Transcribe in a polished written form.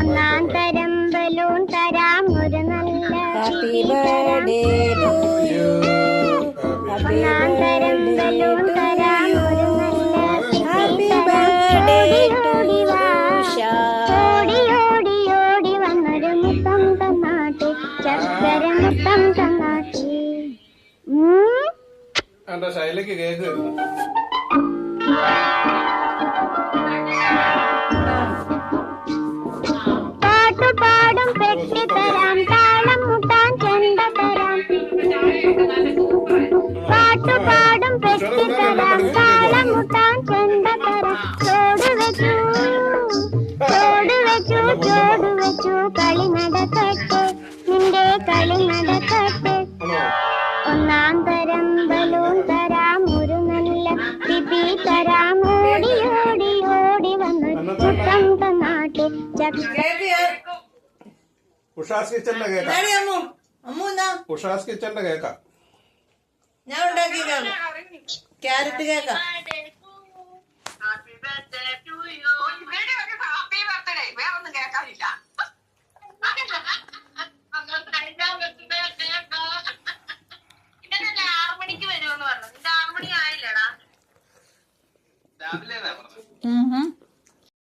ഒന്നാം തരം ബലൂൺ തരാം ഒരു നല്ല ഹാപ്പി ബർത്ത്ഡേ ടു യു. ഒന്നാം തരം ബലൂൺ തരാം ഒരു നല്ല ഹാപ്പി ബർത്ത്ഡേ ടു ഉഷ. ഓടി ഓടി ഓടി വന്നൊരു മുത്തം തന്നാട്ടെ ചക്കര മുത്തം തന്നാട്ടെ. എന്റെ ശൈലിക്ക് കേക്ക് പാട്ടുപാടും പെട്ടി തരാം താളം മുട്ടാൻ ചെണ്ട തരാം. പാട്ടുപാടും പെട്ടി തരാം താളം മുട്ടാൻ ചെണ്ട തരാം. ചോട് വെച്ചു ചോട് വെച്ചു ചോട് വെച്ചു കളി നടക്കട്ടെ നിന്റെ കളി നടക്കട്ടെ. ഒന്നാം തരം ബലൂൺ തരാം ഒരു നല്ല പിപി തരാം ഓടി ഓടി ഓടി വന്ന് മുത്തം തന്നാട്ടെ ഉഷാസ് കിച്ചന്റെ കേക്കാ. ഉഷാസ് കിച്ചന്റെ കേക്കാ. ഞാൻ ഉണ്ടാക്കിയ ക്യാരറ്റ് കേക്കാ.